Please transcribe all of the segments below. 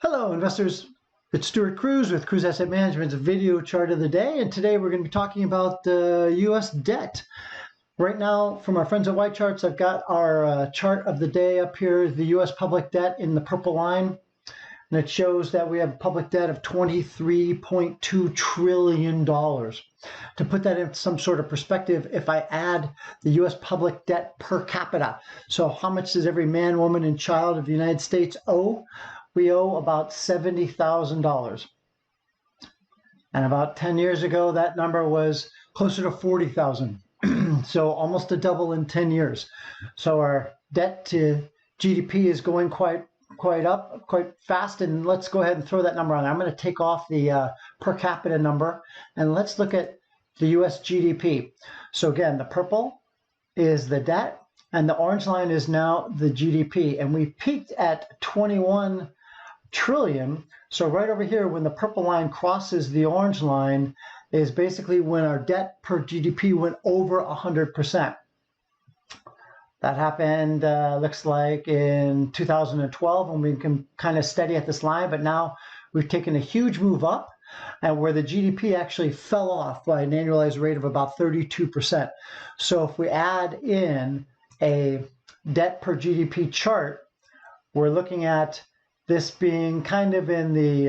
Hello, investors. It's Stuart Kruse with Kruse Asset Management's video chart of the day, and today we're going to be talking about U.S. debt. Right now, from our friends at White Charts, I've got our chart of the day up here, the U.S. public debt in the purple line, and it shows that we have public debt of $23.2 trillion. To put that in some sort of perspective, if I add the U.S. public debt per capita, so how much does every man, woman, and child of the United States owe? We owe about $70,000. And about 10 years ago, that number was closer to 40,000. So almost a double in 10 years. So our debt to GDP is going quite fast. And let's go ahead and throw that number on. I'm going to take off the per capita number, and let's look at the US GDP. So again, the purple is the debt, and the orange line is now the GDP. And we peaked at 21 trillion. So right over here, when the purple line crosses the orange line, is basically when our debt per GDP went over 100%. That happened, looks like in 2012, when we can kind of steady at this line, but now we've taken a huge move up, and where the GDP actually fell off by an annualized rate of about 32%. So if we add in a debt per GDP chart, we're looking at this being kind of in the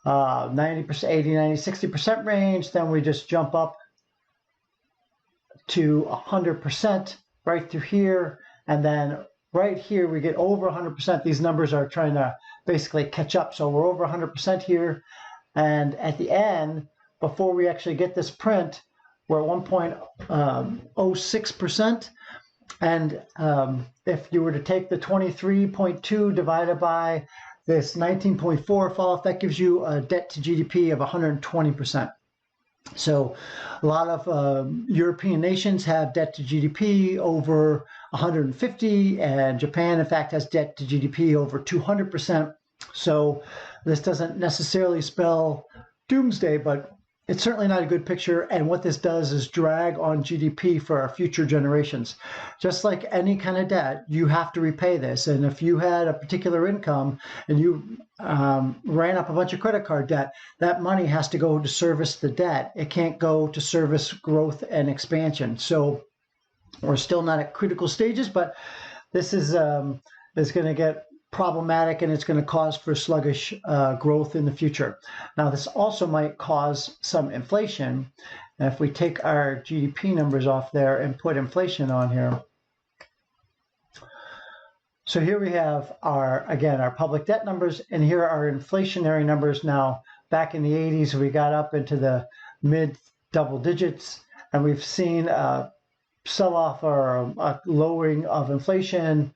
90%, 80, 90, 60% range. Then we just jump up to 100% right through here. And then right here, we get over 100%. These numbers are trying to basically catch up. So we're over 100% here. And at the end, before we actually get this print, we're at 1.06%. And if you were to take the 23.2 divided by this 19.4 fall off, that gives you a debt to GDP of 120%. So a lot of European nations have debt to GDP over 150, and Japan, in fact, has debt to GDP over 200%. So this doesn't necessarily spell doomsday, but it's certainly not a good picture, and what this does is drag on GDP for our future generations. Just like any kind of debt, you have to repay this, and if you had a particular income and you ran up a bunch of credit card debt, that money has to go to service the debt. It can't go to service growth and expansion. So we're still not at critical stages, but this is going to get problematic, and it's going to cause for sluggish growth in the future. Now, this also might cause some inflation. And if we take our GDP numbers off there and put inflation on here, so here we have our public debt numbers, and here are our inflationary numbers. Now, back in the 80s, we got up into the mid double digits, and we've seen a sell-off or a lowering of inflation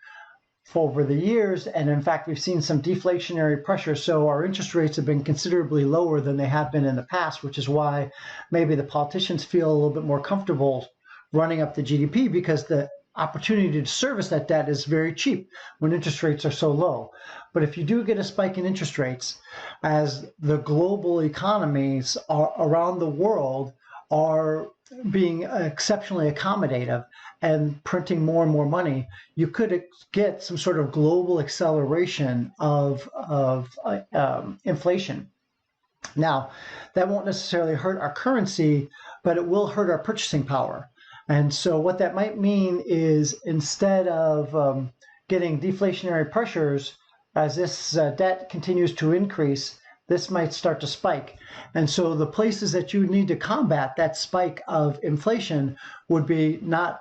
over the years, and in fact we've seen some deflationary pressure. So our interest rates have been considerably lower than they have been in the past, which is why maybe the politicians feel a little bit more comfortable running up the GDP, because the opportunity to service that debt is very cheap when interest rates are so low. But if you do get a spike in interest rates, as the global economies around the world are being exceptionally accommodative and printing more and more money, you could get some sort of global acceleration of inflation. Now, that won't necessarily hurt our currency, but it will hurt our purchasing power. And so what that might mean is, instead of getting deflationary pressures, as this debt continues to increase, this might start to spike. And so the places that you need to combat that spike of inflation would be not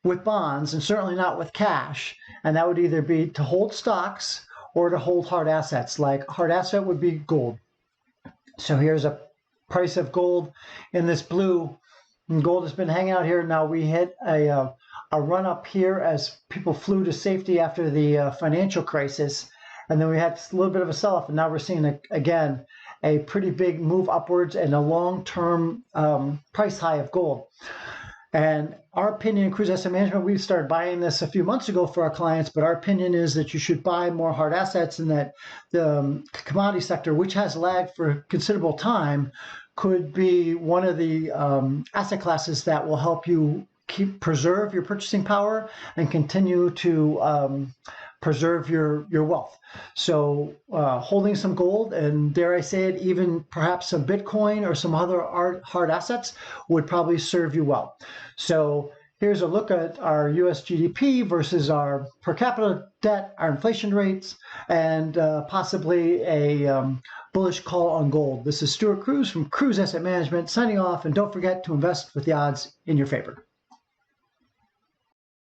with bonds, and certainly not with cash. And that would either be to hold stocks or to hold hard assets. Like hard asset would be gold. So here's a price of gold in this blue. And gold has been hanging out here. Now we hit a run up here as people flew to safety after the financial crisis. And then we had a little bit of a sell-off, and now we're seeing, again, a pretty big move upwards and a long-term price high of gold. And our opinion in Kruse Asset Management, we started buying this a few months ago for our clients, but our opinion is that you should buy more hard assets, and that the commodity sector, which has lagged for considerable time, could be one of the asset classes that will help you preserve your purchasing power and continue to preserve your wealth. So holding some gold, and dare I say it, even perhaps some Bitcoin or some other hard assets would probably serve you well. So here's a look at our US GDP versus our per capita debt, our inflation rates, and possibly a bullish call on gold. This is Stuart Kruse from Kruse Asset Management signing off, and don't forget to invest with the odds in your favor.